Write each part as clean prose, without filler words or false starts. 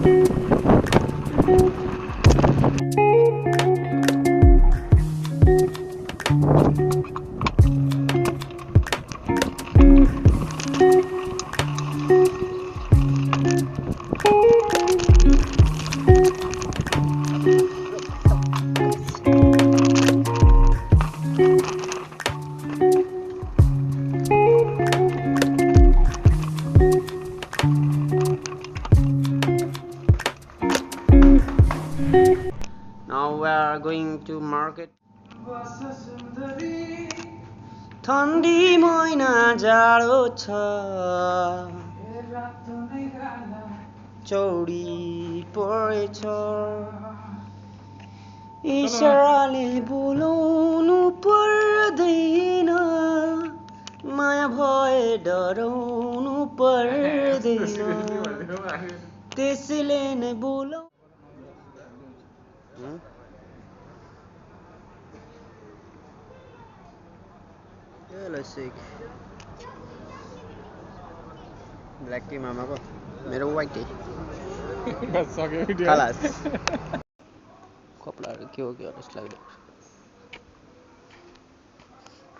Now we are going to market. ठन्डी महिना जाडो छ चौडी परेछ इशाराले बोलाउनु पर्दैन माया भए डराउनु पर्दैन त्यसैले नै बोलाउ let's see black tea मामा को मेरो white tea खलास कपडाहरू के हो जस्तो लाग्यो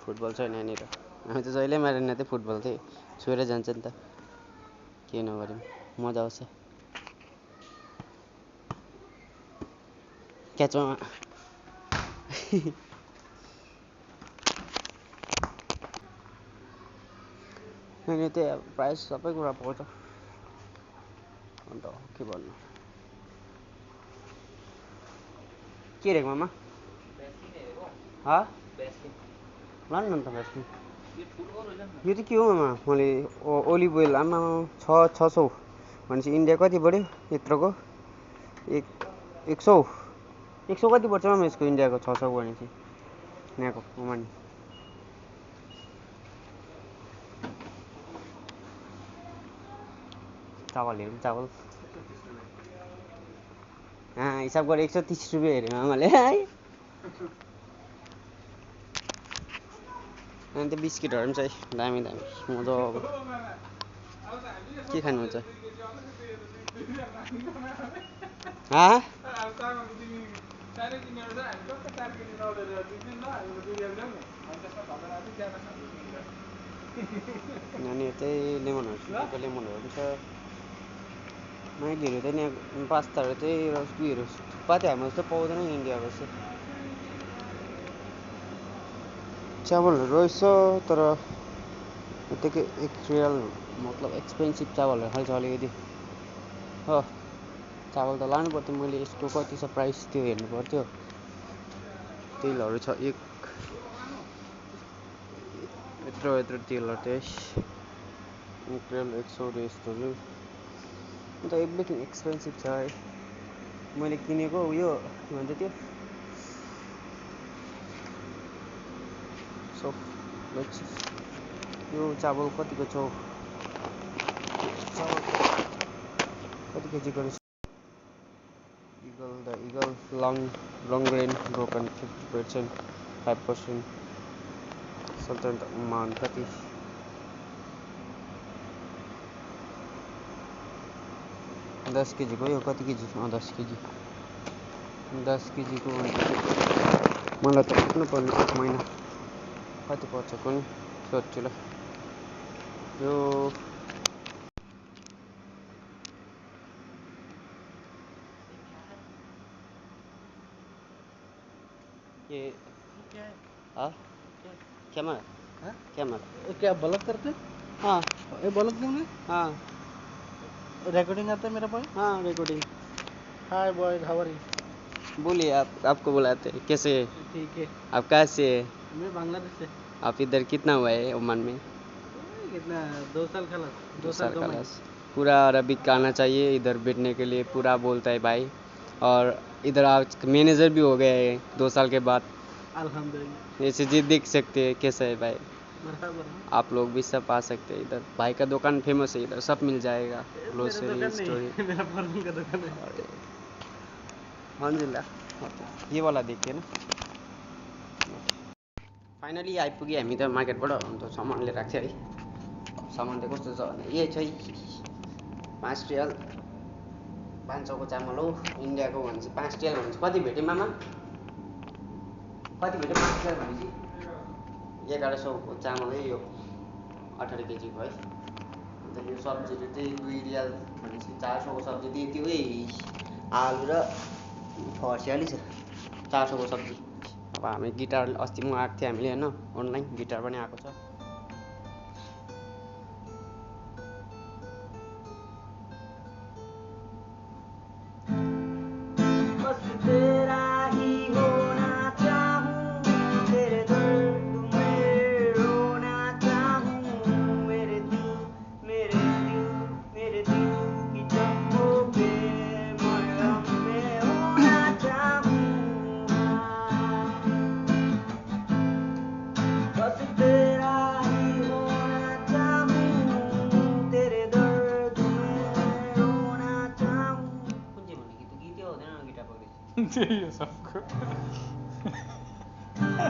फुटबल छैन यहाँनिर हामी त जहिले मारेन त फुटबल चाहिँ छोएर जान्छ नि त के नगरौँ मजा आउँछ क्याचमा यहाँनिर त्यही अब प्रायः सबै कुरा पाउँछ अन्त के भन्नु के रे मामा लानु न त भ्यासलिन यो चाहिँ के हो मामा मैले ओलिभ ओइल आमा 600 भनेपछि इन्डिया कति बढ्यो यत्रोको 100 कति पर्छ मामा यसको इन्डियाको 600 भनेपछि यहाँको ओमानी चावल हेरौँ चावल हिसाब गरेर 130 रुपियाँ हेऱ्यो आमाले है अनि त्यो बिस्किटहरू पनि छ दामी दामी मजा अब के खानुहुन्छ नानीहरू चाहिँ लेमनहरू पनि छ माइलीहरू चाहिँ यहाँ पास्ताहरू चाहिँ उयोहरू थुक्पा चाहिँ हाम्रो जस्तो पाउँदैन इन्डियाको जस्तो चावलहरू रहेछ तर यतिकै 1 रियल मतलब एक्सपेन्सिभ चावलहरू खाल्छ अलिकति हो चावल त लानु पर्थ्यो मैले यसको कति छ प्राइस त्यो हेर्नु पर्थ्यो तेलहरू छ यत्रो तेलहरू चाहिँ 1 रियल 100 यस्तोहरू अन्त एभ्रिथिङ एक्सपेन्सिभ छ है मैले किनेको उयो के भन्छ त्यो सो यो चावल कतिको छ कति केजीको रहेछ eagle long grain broken 50% 5% sultan मान कति 10 केजीको यो कति केजी 10 केजी 10 केजीको मलाई त किन पर्ने 1 महिना कति पर्छ कुनै सोध्छु ल यो ये कैमरा क्या ब्लॉक करते हाँ ये ब्लॉक देंगे हाँ रिकॉर्डिंग आता है मेरा बॉय हाँ recording hi boy how are you बोलिए आपको बुलाते हैं कैसे है ठीक है आप कहाँ से है मैं बांग्लादेश से आप इधर कितना हुआ है ओमान में कितना 2 साल खलास 2 साल खलास पूरा अरबिक आना चाहिए इधर बैठने के लिए पूरा बोलता है भाई और इधर आज मैनेजर भी हो गए हैं 2 साल के बाद अल्हम्दुलिल्लाह ऐसे जी देख सकते हैं कैसा है भाई बराबर आप लोग भी सब आ सकते हैं इधर भाई का दुकान फेमस है इधर सब मिल जाएगा ग्रोसरी स्टोरी मेरा फर्म का दुकान है अलहमदुलिल्लाह ये वाला देखिए ना फाइनली आइपुग्यो हामी त मार्केटबाट अन्त सामान लिएर आएको थियो है सामान चाहिँ कस्तो छ भने यो चाहिँ 5 रियल 500को चामल हो इन्डियाको भनेपछि 5 टेल भनेपछि कति भेट्यो मामा कति भेट्यो 5 टेल भनेपछि 1100को चामल है यो 18 केजीको है अन्त यो सब्जीले चाहिँ 2 रियाल भनेपछि 400को सब्जी दिन्थ्यो है आलु र फर्स्याली छ 400को सब्जी अब हामी गिटार अस्ति मगाएको थियो हामीले होइन अनलाइन गिटार पनि आएको छ ये सबको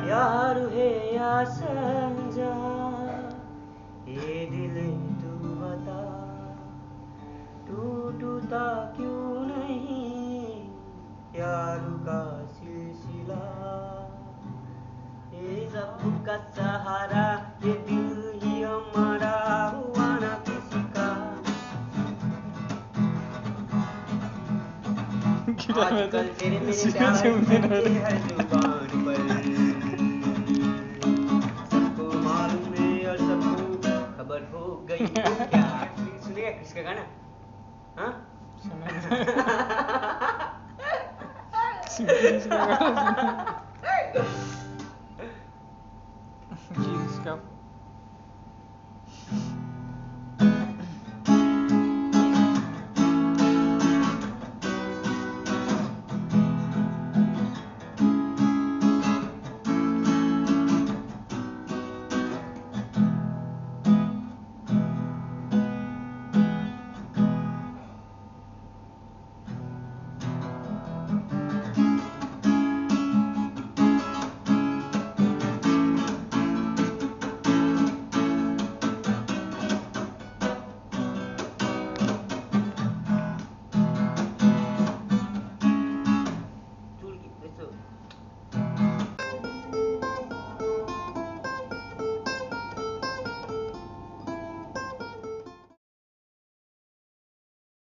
यार है या समझा ये दिल तू बता टूटता क्यों नहीं यार का सिलसिला ये सब का सहारा ये दिल ही हमारा हुआ ना किसी का आजकल तेरे मेरे प्यार करते हर जुबान पर सबको मालूम है और सबको खबर हो गई तो क्या सुनेगा किसका गाना हाँ